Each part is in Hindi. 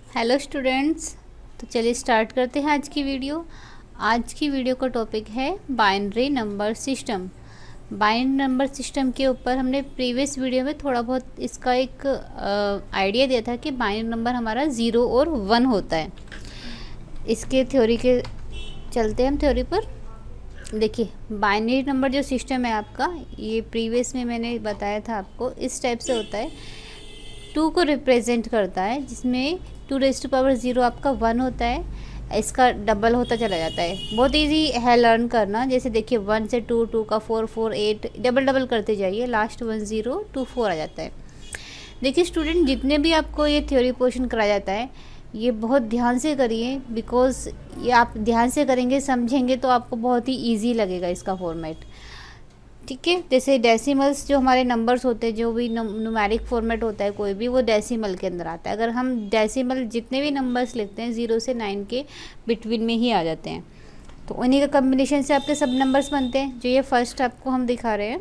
Hello students. तो चलिए स्टार्ट करते हैं आज की वीडियो। आज की वीडियो का टॉपिक है binary number system. Binary number system के ऊपर हमने प्रीवियस वीडियो में थोड़ा बहुत इसका एक आइडिया दिया था कि बाइनरी नंबर हमारा 0 और 1 होता है। इसके थ्योरी के चलते हम थ्योरी पर। देखिए, बाइनरी नंबर जो सिस्टम है आपका, ये प्रीवियस में मैंने बताया था आपको, इस टाइप से होता है। 2 को रिप्रेजेंट करता है, जिसमें 2⁻0 आपका 1 होता है, इसका डबल होता चला जाता है। बहुत इजी है लर्न करना। जैसे देखिए 1 से 2, 2 का 4, 4 8, डबल डबल करते जाइए, लास्ट 1 0 2 4 आ जाता है। देखिए स्टूडेंट, जितने भी आपको ये थ्योरी पोर्शन कराया जाता है, ये बहुत ध्यान से करिए, बिकॉज ये आप ध्यान से करेंगे, समझेंगे तो आपको बहुत ही ईजी लगेगा इसका फॉर्मेट। ठीक है, जैसे डेसिमल्स जो हमारे नंबर्स होते हैं, जो भी न्यूमेरिक फॉर्मेट होता है कोई भी, वो डेसिमल के अंदर आता है। अगर हम डेसिमल जितने भी नंबर्स लिखते हैं 0 से 9 के बिटवीन में ही आ जाते हैं, तो उन्हीं का कम्बिनेशन से आपके सब नंबर्स बनते हैं। जो ये फर्स्ट आपको हम दिखा रहे हैं,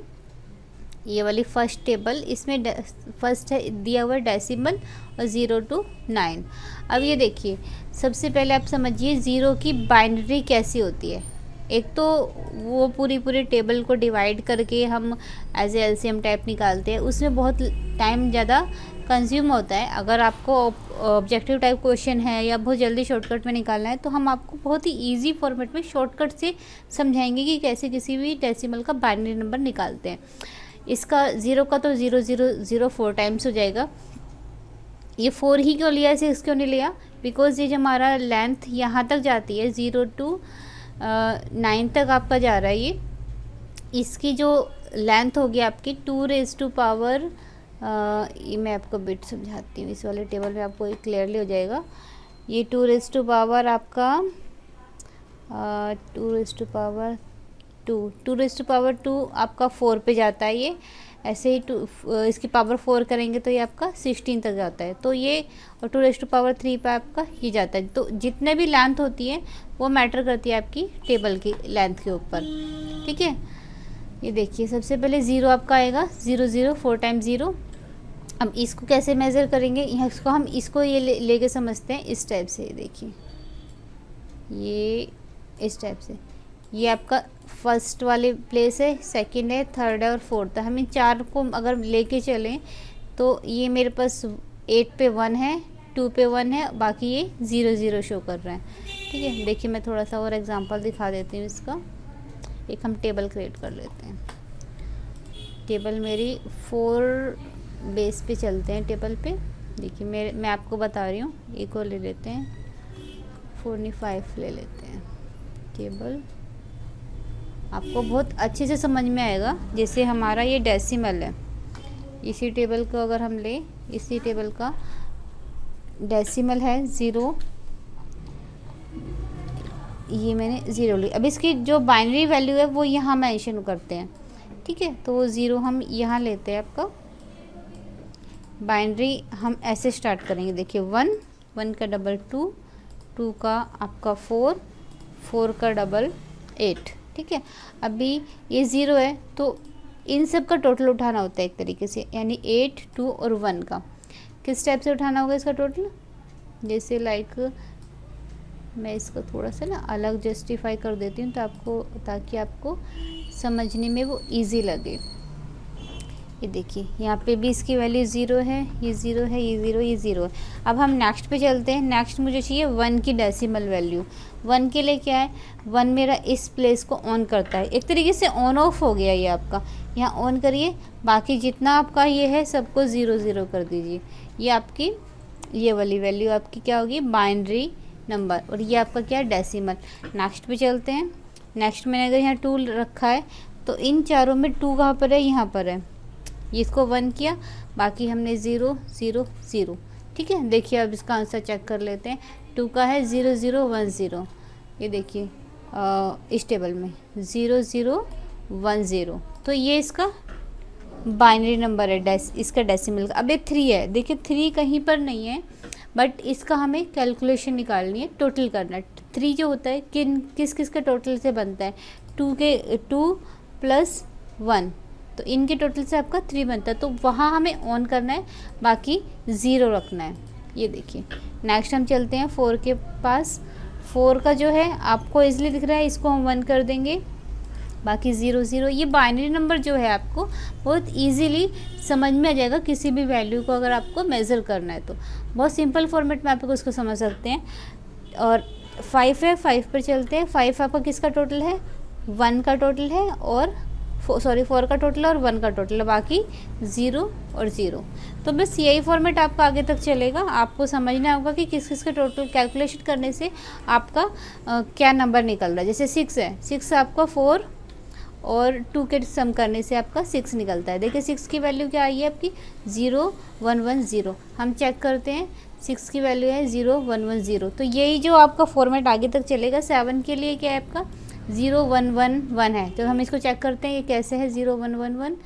ये वाली फर्स्ट टेबल, इसमें फर्स्ट है दिया हुआ डेसिमल और 0 to 9। अब ये देखिए, सबसे पहले आप समझिए 0 की बाइनरी कैसी होती है। एक तो वो पूरी टेबल को डिवाइड करके हम एज ए एलसीएम टाइप निकालते हैं, उसमें बहुत टाइम ज़्यादा कंज्यूम होता है। अगर आपको ऑब्जेक्टिव टाइप क्वेश्चन है या बहुत जल्दी शॉर्टकट में निकालना है, तो हम आपको बहुत ही इजी फॉर्मेट में शॉर्टकट से समझाएंगे कि कैसे किसी भी डेसिमल का बाइनरी नंबर निकालते हैं। इसका 0 का तो 0 0 0 4 टाइम्स हो जाएगा। ये 4 ही क्यों लिया, 6 क्यों नहीं लिया? बिकॉज ये जो हमारा लेंथ यहाँ तक जाती है, 0 to 9 तक आपका जा रहा है। ये इसकी जो लेंथ होगी आपकी 2⁻, ये मैं आपको बिट समझाती हूँ, इस वाले टेबल में आपको क्लियरली हो जाएगा। ये 2⁻, आपका 2⁻2 आपका 4 पे जाता है। ये ऐसे ही इसकी पावर 4 करेंगे तो ये आपका 16 तक जाता है। तो ये और 2⁻3 पे आपका ये जाता है। तो जितने भी लेंथ होती है वो मैटर करती है आपकी टेबल की लेंथ के ऊपर। ठीक है, ये देखिए सबसे पहले 0 आपका आएगा, 0 0 4 टाइम्स 0। अब इसको कैसे मेज़र करेंगे, इसको हम इसको ये लेके समझते हैं इस टाइप से। देखिए ये इस टाइप से, ये आपका फर्स्ट वाले प्लेस है, सेकंड है, थर्ड है और फोर्थ है। हम इन 4 को अगर लेके चलें तो ये मेरे पास 8 पे 1 है, 2 पे 1 है, बाकी ये 0 0 शो कर रहे हैं। ठीक है, देखिए मैं थोड़ा सा और एग्जांपल दिखा देती हूँ इसका। एक हम टेबल क्रिएट कर लेते हैं। टेबल मेरी 4 बेस पे चलते हैं टेबल पे। देखिए मैं आपको बता रही हूँ, एक और ले लेते हैं, 45 ले लेते हैं टेबल। आपको बहुत अच्छे से समझ में आएगा। जैसे हमारा ये डेसिमल है, इसी टेबल को अगर हम लें, इसी टेबल का डेसिमल है 0, ये मैंने 0 ली। अब इसकी जो बाइनरी वैल्यू है वो यहाँ मेंशन करते हैं। ठीक है, तो वो 0 हम यहाँ लेते हैं। आपका बाइनरी हम ऐसे स्टार्ट करेंगे। देखिए 1 1 का डबल 2, 2 का आपका 4, 4 का डबल 8। ठीक है, अभी ये 0 है तो इन सब का टोटल उठाना होता है एक तरीके से, यानी 8 2 और 1 का किस टाइप से उठाना होगा इसका टोटल। जैसे लाइक मैं इसको थोड़ा सा ना अलग जस्टिफाई कर देती हूँ, तो आपको, ताकि आपको समझने में वो इजी लगे। ये देखिए यहाँ पे भी इसकी वैल्यू 0 है, ये 0 है, ये 0, ये 0 है। अब हम नेक्स्ट पे चलते हैं। नेक्स्ट मुझे चाहिए 1 की डेसिमल वैल्यू। 1 के लिए क्या है, 1 मेरा इस प्लेस को ऑन करता है, एक तरीके से ऑन ऑफ हो गया ये आपका। यहाँ ऑन करिए, बाकी जितना आपका ये है सबको 0 0 कर दीजिए। ये आपकी ये वाली वैल्यू आपकी क्या होगी, बाइनरी नंबर, और ये आपका क्या है, डेसिमल। नेक्स्ट पे चलते हैं। नेक्स्ट मैंने अगर यहाँ 2 रखा है तो इन चारों में 2 कहाँ पर है, यहाँ पर है। ये इसको 1 किया, बाकी हमने 0 0 0। ठीक है, देखिए अब इसका आंसर चेक कर लेते हैं। 2 का है 0 0 1 0। ये देखिए इस टेबल में 0 0 1 0, तो ये इसका बाइनरी नंबर है, इसका डेसिमल का। अब ये 3 है, देखिए 3 कहीं पर नहीं है, बट इसका हमें कैलकुलेशन निकालनी है, टोटल करना है। 3 जो होता है किस किस के टोटल से बनता है, 2 + 1, तो इनके टोटल से आपका 3 बनता है। तो वहाँ हमें ऑन करना है, बाकी 0 रखना है। ये देखिए। नेक्स्ट हम चलते हैं 4 के पास। 4 का जो है आपको इजीली दिख रहा है, इसको हम 1 कर देंगे, बाकी 0 0। ये बाइनरी नंबर जो है आपको बहुत इजीली समझ में आ जाएगा, किसी भी वैल्यू को अगर आपको मेज़र करना है तो बहुत सिंपल फॉर्मेट में आप लोग उसको समझ सकते हैं। और 5 है, 5 पर चलते हैं। 5 आपका किसका टोटल है? 1 का टोटल है, और 4 का टोटल है और 1 का टोटल है, बाकी 0 और 0। तो बस यही फॉर्मेट आपका आगे तक चलेगा। आपको समझना होगा कि किस किस के टोटल कैलकुलेशन करने से आपका क्या नंबर निकल रहा है। जैसे 6 है, 6 आपका 4 और 2 के सम करने से आपका 6 निकलता है। देखिए 6 की वैल्यू क्या आई है आपकी? 0 1 1 0। हम चेक करते हैं, 6 की वैल्यू है 0 1 1 0। तो यही जो आपका फॉर्मेट आगे तक चलेगा। 7 के लिए क्या है आपका? 0 1 1 1 है। तो हम इसको चेक करते हैं ये कैसे है 0 1 1 1।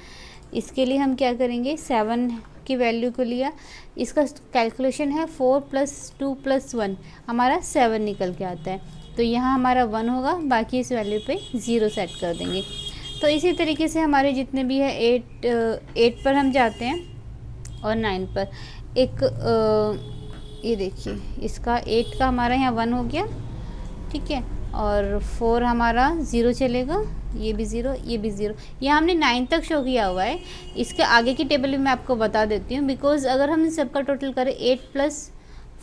इसके लिए हम क्या करेंगे, 7 की वैल्यू को लिया, इसका कैलकुलेशन है 4 + 2 + 1, हमारा 7 निकल के आता है। तो यहाँ हमारा 1 होगा, बाकी इस वैल्यू पे 0 सेट कर देंगे। तो इसी तरीके से हमारे जितने भी है 8 पर हम जाते हैं और 9 पर। एक ये देखिए, इसका 8 का हमारा यहाँ 1 हो गया, ठीक है, और 4 हमारा 0 चलेगा, ये भी 0, ये भी 0। यहाँ हमने 9 तक शो किया हुआ है। इसके आगे की टेबल भी मैं आपको बता देती हूँ, बिकॉज़ अगर हम इन सबका टोटल करें 8 +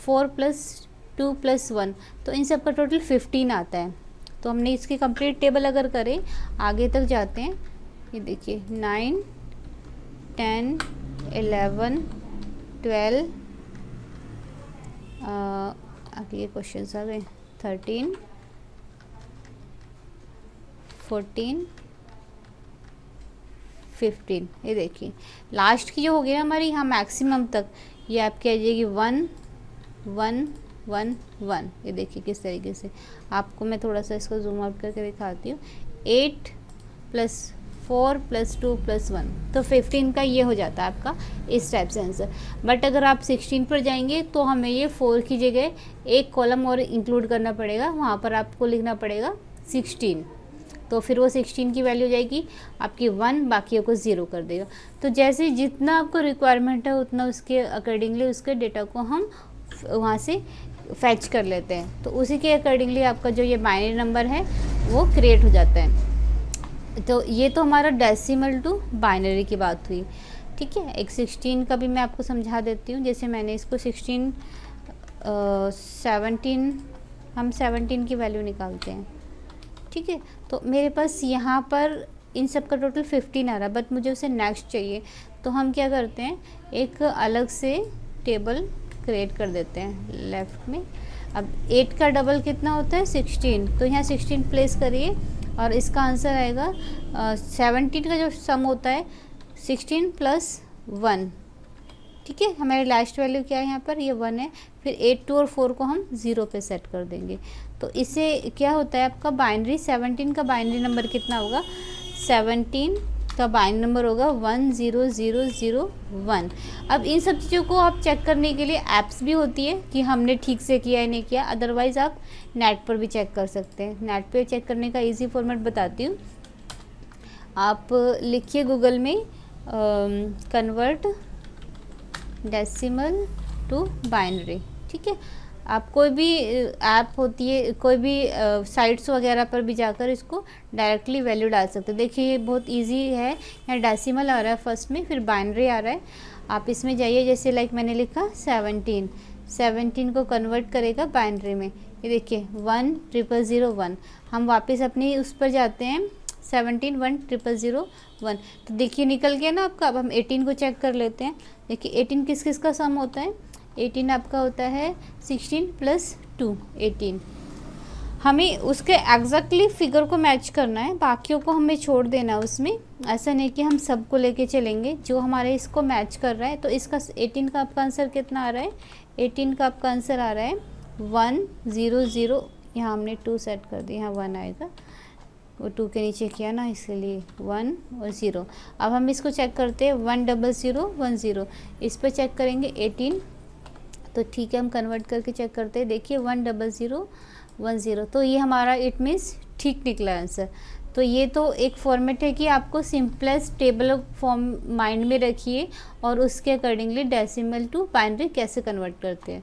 4 + 2 + 1, तो इन सब का टोटल 15 आता है। तो हमने इसकी कंप्लीट टेबल अगर करें, आगे तक जाते हैं, ये देखिए 9 10 11 12, आगे ये क्वेश्चन आ गए, 13 14 15। ये देखिए लास्ट की जो हो गई ना हमारी यहाँ मैक्सिमम तक, ये आपकी आ जाएगी 1 1 1 1। ये देखिए किस तरीके से, आपको मैं थोड़ा सा इसको जूम आउट करके दिखाती हूँ। 8 + 4 + 2 + 1, तो 15 का ये हो जाता है आपका इस टाइप से आंसर। बट अगर आप 16 पर जाएंगे तो हमें ये 4 की जगह एक कॉलम और इंक्लूड करना पड़ेगा, वहाँ पर आपको लिखना पड़ेगा 16। तो फिर वो 16 की वैल्यू हो जाएगी आपकी 1, बाकी को 0 कर देगा। तो जैसे जितना आपको रिक्वायरमेंट है उतना उसके अकॉर्डिंगली उसके डेटा को हम वहाँ से फैच कर लेते हैं। तो उसी के अकॉर्डिंगली आपका जो ये बाइनरी नंबर है वो क्रिएट हो जाता है। तो ये तो हमारा डेसिमल टू बाइनरी की बात हुई, ठीक है। एक 16 का भी मैं आपको समझा देती हूँ। जैसे मैंने इसको 16 17, हम 17 की वैल्यू निकालते हैं, ठीक है। तो मेरे पास यहाँ पर इन सब का टोटल 15 आ रहा है, बट मुझे उसे नेक्स्ट चाहिए। तो हम क्या करते हैं, एक अलग से टेबल क्रिएट कर देते हैं लेफ़्ट में। अब 8 का डबल कितना होता है? 16। तो यहाँ 16 प्लेस करिए और इसका आंसर आएगा 17 का जो सम होता है 16 + 1, ठीक है। हमारी लास्ट वैल्यू क्या है यहाँ पर? ये 1 है। फिर 8 2 और 4 को हम 0 पे सेट कर देंगे। तो इससे क्या होता है आपका बाइनरी 17 का बाइनरी नंबर कितना होगा? 17 का बाइनरी नंबर होगा 1 0 0 0 1। अब इन सब चीज़ों को आप चेक करने के लिए ऐप्स भी होती है कि हमने ठीक से किया है नहीं किया। अदरवाइज़ आप नेट पर भी चेक कर सकते हैं। नेट पे चेक करने का ईजी फॉर्मेट बताती हूँ। आप लिखिए गूगल में कन्वर्ट डेसिमल टू बाइनरी, ठीक है। आप कोई भी ऐप होती है, कोई भी साइट्स वगैरह पर भी जाकर इसको डायरेक्टली वैल्यू डाल सकते हैं। देखिए बहुत इजी है। यहाँ डेसिमल आ रहा है फर्स्ट में, फिर बाइनरी आ रहा है। आप इसमें जाइए, जैसे लाइक मैंने लिखा 17 को कन्वर्ट करेगा बाइनरी में। ये देखिए 1 0 0 1। हम वापस अपनी उस पर जाते हैं 17 1 0 0 1। तो देखिए निकल गया ना आपका। अब हम 18 को चेक कर लेते हैं। देखिए 18 किस किस का सम होता है? 18 आपका होता है 16 + 2 18। हमें उसके एग्जैक्टली फिगर को मैच करना है, बाकियों को हमें छोड़ देना है उसमें। ऐसा नहीं कि हम सबको लेके चलेंगे, जो हमारे इसको मैच कर रहा है। तो इसका 18 का आपका आंसर कितना आ रहा है? 18 का आपका आंसर आ रहा है 1 0 0। यहाँ हमने 2 सेट कर दिया, यहाँ 1 आएगा, वो 2 के नीचे किया ना, इसलिए 1 और 0। अब हम इसको चेक करते हैं 1 0 0 1 0। इस पर चेक करेंगे 18, तो ठीक है हम कन्वर्ट करके चेक करते हैं। देखिए 1 0 0 1 0। तो ये हमारा इट मीन्स ठीक निकला आंसर। तो ये तो एक फॉर्मेट है कि आपको सिंपलेस्ट टेबल फॉर्म माइंड में रखिए और उसके अकॉर्डिंगली डेसिमल टू बाइनरी कैसे कन्वर्ट करते हैं।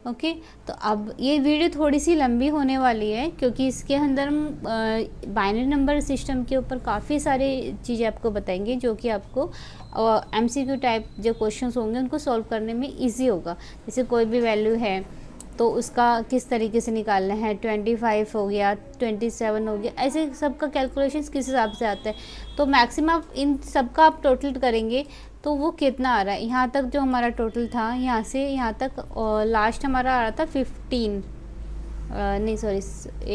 ओके तो अब ये वीडियो थोड़ी सी लंबी होने वाली है क्योंकि इसके अंदर हम बाइनरी नंबर सिस्टम के ऊपर काफ़ी सारी चीज़ें आपको बताएंगे जो कि आपको MCQ टाइप जो क्वेश्चंस होंगे उनको सॉल्व करने में इजी होगा। जैसे कोई भी वैल्यू है तो उसका किस तरीके से निकालना है, 25 हो गया, 27 हो गया, ऐसे सबका कैलकुलेशंस किस हिसाब से आता है। तो मैक्सिमम आप इन सबका आप टोटल करेंगे तो वो कितना आ रहा है। यहाँ तक जो हमारा टोटल था, यहाँ से यहाँ तक लास्ट हमारा आ रहा था 15 नहीं सॉरी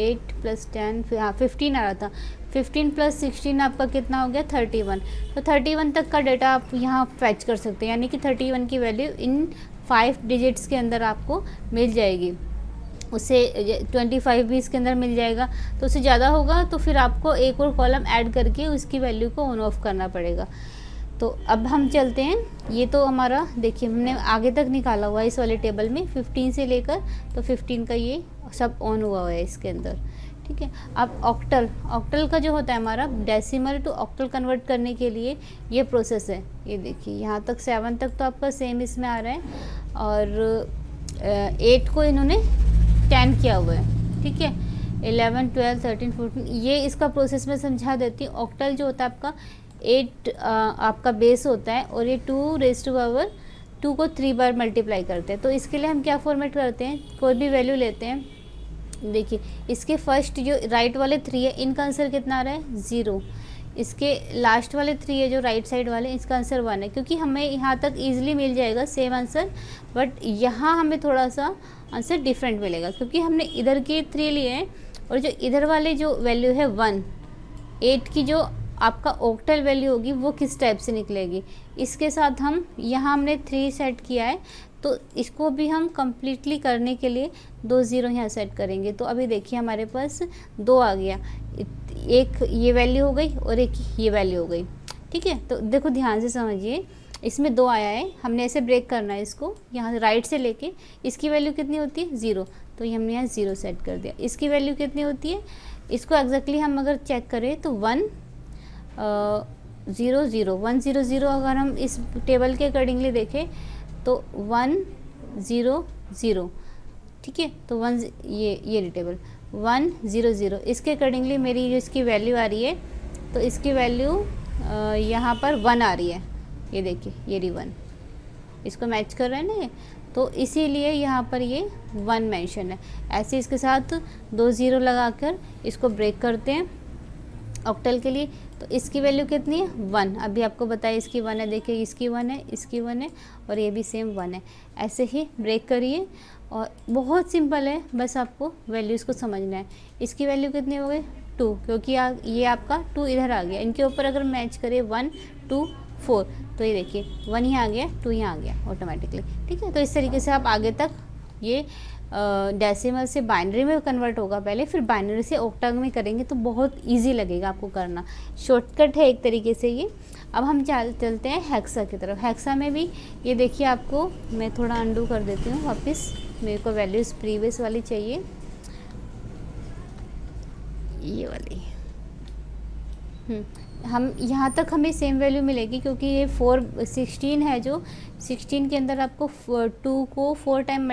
8 + 10 हाँ 15 आ रहा था। 15 + 16 आपका कितना हो गया 31। तो 31 तक का डेटा आप यहाँ फैच कर सकते हैं, यानी कि 31 की वैल्यू इन 5 डिजिट्स के अंदर आपको मिल जाएगी। उससे 25 भी इसके अंदर मिल जाएगा। तो उससे ज़्यादा होगा तो फिर आपको एक और कॉलम ऐड करके उसकी वैल्यू को ऑन ऑफ करना पड़ेगा। तो अब हम चलते हैं, ये तो हमारा देखिए हमने आगे तक निकाला हुआ है इस वाले टेबल में 15 से लेकर, तो 15 का ये सब ऑन हुआ है इसके अंदर, ठीक है। अब ऑक्टल का जो होता है हमारा डेसिमल टू ऑक्टल कन्वर्ट करने के लिए ये प्रोसेस है। ये देखिए यहाँ तक 7 तक तो आपका सेम इसमें आ रहा है और 8 को इन्होंने 10 किया हुआ है, ठीक है। 11, 12, 13, 14 ये इसका प्रोसेस में समझा देती हूँ। ऑक्टल जो होता है आपका 8 आपका बेस होता है और ये 2 को 3 बार मल्टीप्लाई करते हैं। तो इसके लिए हम क्या फॉर्मेट करते हैं, कोई भी वैल्यू लेते हैं। देखिए इसके फर्स्ट जो राइट वाले 3 है इनका आंसर कितना आ रहा है 0। इसके लास्ट वाले 3 है जो राइट साइड वाले, इसका आंसर 1 है। क्योंकि हमें यहाँ तक ईजिली मिल जाएगा सेम आंसर, बट यहाँ हमें थोड़ा सा आंसर डिफरेंट मिलेगा क्योंकि हमने इधर के 3 लिए हैं और जो इधर वाले जो वैल्यू है 1, 8 की जो आपका ऑक्टल वैल्यू होगी वो किस टाइप से निकलेगी। इसके साथ हम यहाँ हमने 3 सेट किया है तो इसको भी हम कम्प्लीटली करने के लिए 2 0 यहाँ सेट करेंगे। तो अभी देखिए हमारे पास 2 आ गया, एक ये वैल्यू हो गई और एक ये वैल्यू हो गई, ठीक है। तो देखो ध्यान से समझिए, इसमें 2 आया है, हमने ऐसे ब्रेक करना है इसको, यहाँ राइट से लेके इसकी वैल्यू कितनी होती है 0, तो ये हमने यहाँ 0 सेट कर दिया। इसकी वैल्यू कितनी होती है, इसको एग्जैक्टली हम अगर चेक करें तो 1 0 0 1 0 0 अगर हम इस टेबल के अकॉर्डिंगली देखें तो 1 0 0, ठीक है। तो 1 ये टेबल 1 0 0 इसके अकॉर्डिंगली मेरी जो इसकी वैल्यू आ रही है तो इसकी वैल्यू यहाँ पर 1 आ रही है। ये देखिए ये रही 1, इसको मैच कर रहा है ना, तो इसीलिए यहाँ पर ये 1 मेंशन है। ऐसे इसके साथ 2 0 लगाकर इसको ब्रेक करते हैं ऑक्टल के लिए। तो इसकी वैल्यू कितनी है 1, अभी आपको बताया इसकी 1 है, देखिए इसकी 1 है, इसकी 1 है और ये भी सेम 1 है। ऐसे ही ब्रेक करिए और बहुत सिंपल है, बस आपको वैल्यूज़ को समझना है। इसकी वैल्यू कितनी हो गई 2, क्योंकि ये आपका 2 इधर आ गया। इनके ऊपर अगर मैच करें 1 2 4 तो ये देखिए 1 यहाँ आ गया 2 यहाँ आ गया ऑटोमेटिकली, ठीक है। तो इस तरीके से आप आगे तक ये डेसिमल से बाइनरी में कन्वर्ट होगा पहले, फिर बाइनरी से ऑक्टल में करेंगे तो बहुत इजी लगेगा आपको करना, शॉर्टकट है एक तरीके से ये। अब हम चलते हैं हेक्सा की तरफ। हेक्सा में भी ये देखिए, आपको मैं थोड़ा अंडू कर देती हूँ वापस, मेरे को वैल्यूज़ प्रीवियस वाली चाहिए, ये वाली। हम यहाँ तक हमें सेम वैल्यू मिलेगी क्योंकि ये 16 है, जो 16 के अंदर आपको 2 को 4 टाइम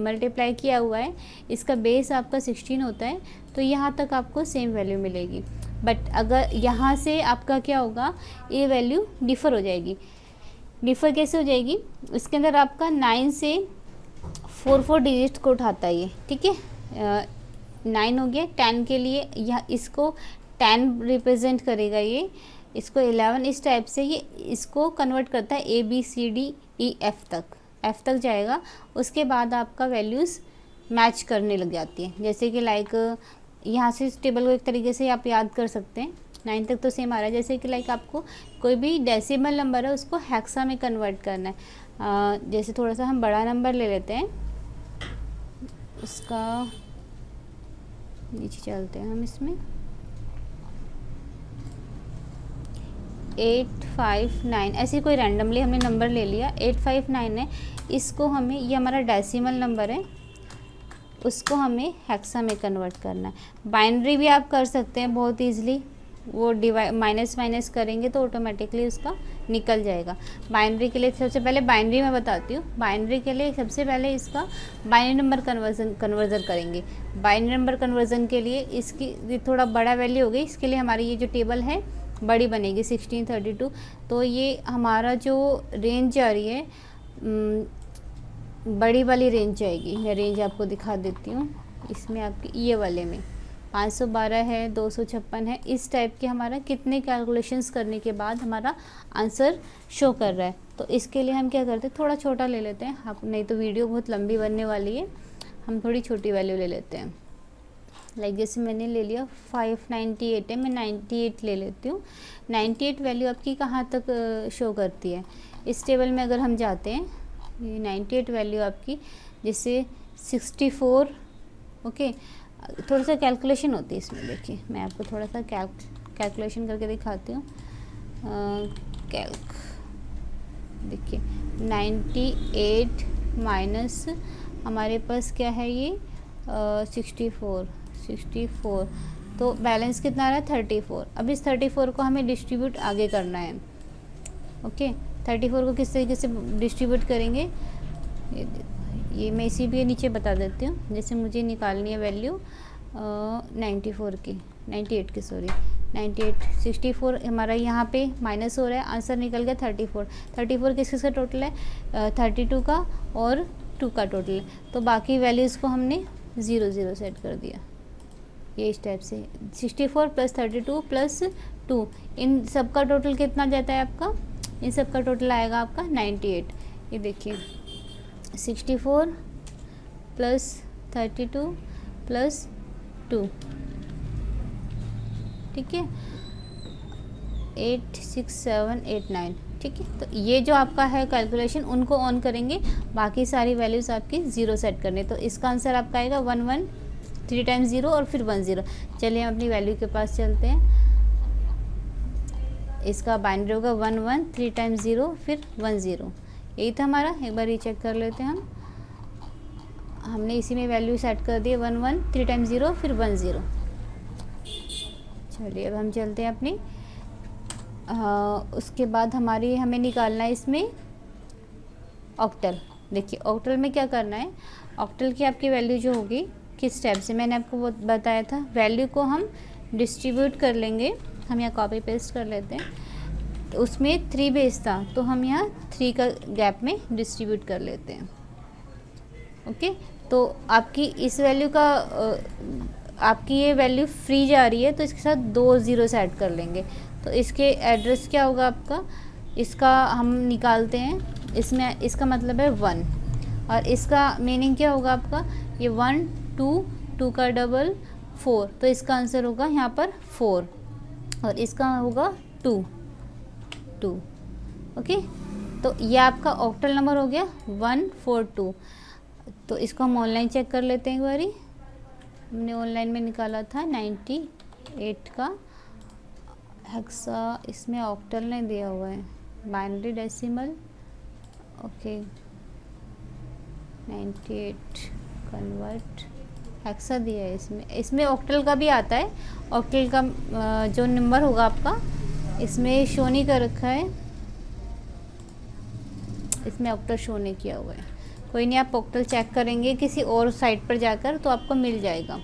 मल्टीप्लाई किया हुआ है, इसका बेस आपका 16 होता है, तो यहाँ तक आपको सेम वैल्यू मिलेगी। बट अगर यहाँ से आपका क्या होगा, ये वैल्यू डिफ़र हो जाएगी। डिफ़र कैसे हो जाएगी, इसके अंदर आपका 9 से 4 डिजिट को उठाता है ये, ठीक है। 9 हो गया, 10 के लिए यह इसको 10 रिप्रेजेंट करेगा ये, इसको 11, इस टाइप से ये इसको कन्वर्ट करता है ABCDE F तक जाएगा। उसके बाद आपका वैल्यूज़ मैच करने लग जाती है, जैसे कि लाइक यहाँ से इस टेबल को एक तरीके से आप याद कर सकते हैं। 9 तक तो सेम आ रहा है, जैसे कि लाइक आपको कोई भी डेसिमल नंबर है उसको हेक्सा में कन्वर्ट करना है। जैसे थोड़ा सा हम बड़ा नंबर ले लेते हैं, उसका नीचे चलते हैं हम, इसमें 859 ऐसे कोई रैंडमली हमने नंबर ले लिया, 859 है, इसको हमें, ये हमारा डेसिमल नंबर है, उसको हमें हेक्सा में कन्वर्ट करना है। बाइनरी भी आप कर सकते हैं बहुत ईजिली, वो माइनस माइनस करेंगे तो ऑटोमेटिकली उसका निकल जाएगा। बाइनरी के लिए सबसे पहले बाइनरी मैं बताती हूँ। बाइनरी के लिए सबसे पहले इसका बाइनरी नंबर कन्वर्जन करेंगे। बाइनरी नंबर कन्वर्जन के लिए इसकी ये थोड़ा बड़ा वैल्यू हो गई, इसके लिए हमारी ये जो टेबल है बड़ी बनेगी 1632। तो ये हमारा जो रेंज आ रही है बड़ी वाली रेंज आएगी। मैं रेंज आपको दिखा देती हूँ। इसमें आपकी ये वाले में 512 है, 256 है, इस टाइप के हमारा कितने कैलकुलेशंस करने के बाद हमारा आंसर शो कर रहा है। तो इसके लिए हम क्या करते हैं, थोड़ा छोटा ले लेते हैं। आप नहीं तो वीडियो बहुत लंबी बनने वाली है, हम थोड़ी छोटी वैल्यू ले लेते हैं। लाइक जैसे मैंने ले लिया 598 है, मैं 98 ले लेती हूँ। 98 वैल्यू आपकी कहाँ तक शो करती है, इस टेबल में अगर हम जाते हैं, ये 98 वैल्यू आपकी जैसे 64, ओके। थोड़ा सा कैलकुलेशन होती है इसमें, देखिए मैं आपको थोड़ा सा कैलकुलेशन करके दिखाती हूँ। कैल्क देखिए 98 माइनस हमारे पास क्या है ये 64, तो बैलेंस कितना आ रहा है 34। अब इस 34 को हमें डिस्ट्रीब्यूट आगे करना है, ओके। 34 को किस तरीके से डिस्ट्रीब्यूट करेंगे, ये मैं इसी के नीचे बता देती हूँ। जैसे मुझे निकालनी है वैल्यू 98 की, सॉरी 98, 64 हमारा यहाँ पे माइनस हो रहा है, आंसर निकल गया 34। 34 किस किस का टोटल है, 32 का और 2 का टोटल है। तो बाकी वैल्यूज़ को हमने 0 0 सेट कर दिया, ये इस टाइप से। 64 प्लस 32 प्लस 2, इन सब का टोटल कितना जाता है आपका, इन सब का टोटल आएगा आपका 98। ये देखिए 64 प्लस 32 प्लस 2, ठीक है, 8 6 7 8 9, ठीक है। तो ये जो आपका है कैलकुलेशन, उनको ऑन करेंगे, बाकी सारी वैल्यूज़ आपकी 0 सेट करने। तो इसका आंसर आपका आएगा 1 1, 3 टाइम्स 0 और फिर 1 0। चलिए हम अपनी वैल्यू के पास चलते हैं। इसका बाइनरी होगा 1 1, 3 टाइम्स 0 फिर 1 0, यही था हमारा। एक बार रीचेक कर लेते हैं हम, हमने इसी में वैल्यू सेट कर दी 1 1, 3 टाइम्स 0 फिर 1 0। चलिए अब हम चलते हैं अपनी उसके बाद हमें निकालना है इसमें ऑक्टल। देखिए ऑक्टल में क्या करना है, ऑक्टल की आपकी वैल्यू जो होगी किस टाइप से, मैंने आपको वो बताया था, वैल्यू को हम डिस्ट्रीब्यूट कर लेंगे। हम यहाँ कॉपी पेस्ट कर लेते हैं, तो उसमें 3 बेस था, तो हम यहाँ 3 का गैप में डिस्ट्रीब्यूट कर लेते हैं, ओके। तो आपकी इस वैल्यू का आपकी ये वैल्यू फ्री जा रही है, तो इसके साथ 2 0 ऐड कर लेंगे। तो इसके एड्रेस क्या होगा आपका, इसका हम निकालते हैं, इसमें इसका मतलब है 1, और इसका मीनिंग क्या होगा आपका, ये 1 2 का डबल 4, तो इसका आंसर होगा यहाँ पर 4, और इसका होगा 2, ओके। तो ये आपका ऑक्टल नंबर हो गया 142। तो इसको हम ऑनलाइन चेक कर लेते हैं एक बारी। हमने ऑनलाइन में निकाला था 98 का हेक्सा, इसमें ऑक्टल नहीं दिया हुआ है, binary decimal, okay. 98 convert hexa दिया है, इसमें ऑक्टल का भी आता है। ऑक्टल का जो नंबर होगा आपका इसमें शो नहीं कर रखा है, इसमें ऑक्टल शो नहीं किया हुआ है। कोई नहीं, आप ऑक्टल चेक करेंगे किसी और साइट पर जाकर तो आपको मिल जाएगा।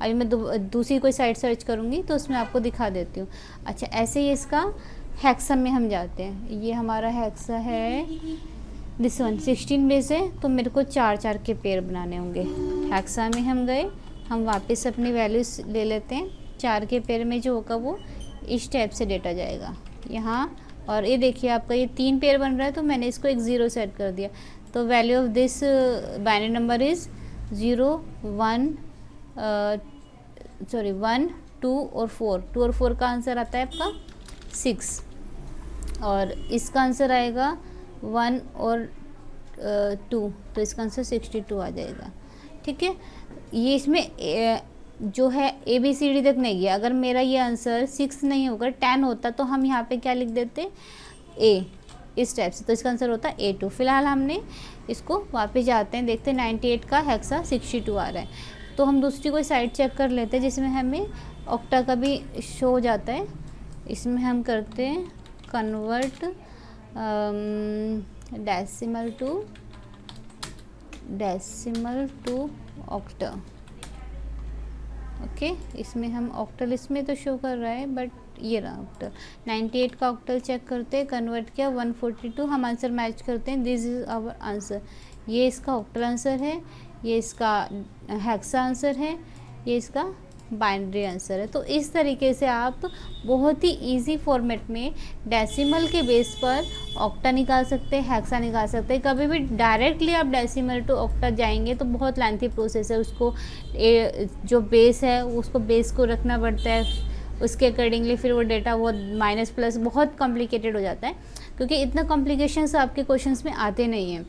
अभी मैं दूसरी कोई साइट सर्च करूँगी तो उसमें आपको दिखा देती हूँ। अच्छा, ऐसे ही इसका हेक्सा में हम जाते हैं। ये हमारा हेक्सा है, दिस वन 16 बेस है, तो मेरे को 4 के पेयर बनाने होंगे। हेक्सा में हम गए, हम वापस अपनी वैल्यूज ले लेते हैं। 4 के पेयर में जो होगा वो इस टाइप से डेटा जाएगा यहाँ, और ये देखिए आपका ये 3 पेयर बन रहा है, तो मैंने इसको एक 0 सेट कर दिया। तो value of this binary number is 0 1 1 2 और 4। 2 और 4 का आंसर आता है आपका 6, और इसका आंसर आएगा 1 और 2, तो इसका आंसर 62 आ जाएगा, ठीक है। ये इसमें जो है ABCD तक नहीं गया। अगर मेरा ये आंसर 6 नहीं होगा 10 होता, तो हम यहाँ पे क्या लिख देते A, इस टाइप से। तो इसका आंसर होता है A2। फिलहाल हमने इसको वापस जाते हैं, देखते हैं 98 का हेक्सा 62 आ रहा है। तो हम दूसरी कोई साइड चेक कर लेते हैं जिसमें हमें ऑक्टा का भी शो हो जाता है। इसमें हम करते हैं convert decimal to octal. Okay, इसमें हम ऑक्टल इसमें तो शो कर रहा है, बट ये रहा ऑक्टल। 98 का ऑक्टल चेक करते हैं, कन्वर्ट किया 142, हम आंसर मैच करते हैं। This is our answer. ये इसका ऑक्टल आंसर है, ये इसका हेक्सा आंसर है, ये इसका बाइनरी आंसर है। तो इस तरीके से आप बहुत ही इजी फॉर्मेट में डेसिमल के बेस पर ऑक्टा निकाल सकते हैं, हेक्सा निकाल सकते हैं। कभी भी डायरेक्टली आप डेसिमल टू ऑक्टा जाएंगे तो बहुत लेंथी प्रोसेस है, उसको जो बेस है उसको बेस को रखना पड़ता है, उसके अकॉर्डिंगली फिर वो डेटा वो माइनस प्लस बहुत कॉम्प्लिकेटेड हो जाता है, क्योंकि इतना कॉम्प्लिकेशंस आपके क्वेश्चंस में आते नहीं हैं।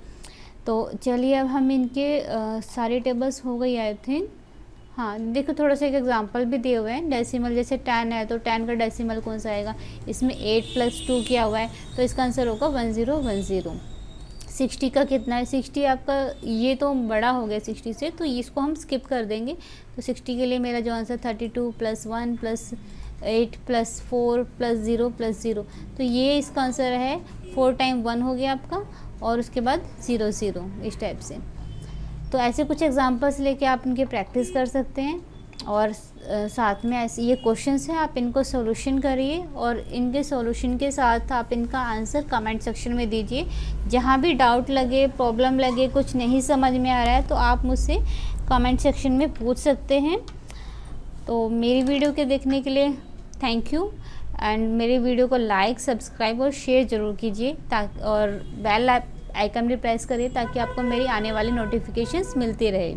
तो चलिए अब हम इनके सारे टेबल्स हो गई आई थिंक। हाँ देखो, थोड़ा सा एक एग्जांपल भी दिए हुए हैं। डेसिमल जैसे 10 है, तो 10 का डेसिमल कौन सा आएगा, इसमें 8 + 2 किया हुआ है, तो इसका आंसर होगा 1010। 60 का कितना है, 60 आपका ये तो बड़ा हो गया 60 से, तो इसको हम स्किप कर देंगे। तो 60 के लिए मेरा जो आंसर 32 + 1 + 8 + 4 + 0 + 0, तो ये इसका आंसर है। 4 टाइम 1 हो गया आपका, और उसके बाद 0 0 इस टाइप से। तो ऐसे कुछ एग्जांपल्स लेके आप इनके प्रैक्टिस कर सकते हैं, और साथ में ऐसे ये क्वेश्चंस हैं, आप इनको सॉल्यूशन करिए, और इनके सॉल्यूशन के साथ आप इनका आंसर कमेंट सेक्शन में दीजिए। जहाँ भी डाउट लगे, प्रॉब्लम लगे, कुछ नहीं समझ में आ रहा है, तो आप मुझसे कमेंट सेक्शन में पूछ सकते हैं। तो मेरी वीडियो के देखने के लिए थैंक यू, एंड मेरे वीडियो को लाइक, सब्सक्राइब और शेयर ज़रूर कीजिए, ताकि और बेल आइकन भी प्रेस करिए ताकि आपको मेरी आने वाली नोटिफिकेशंस मिलती रहे।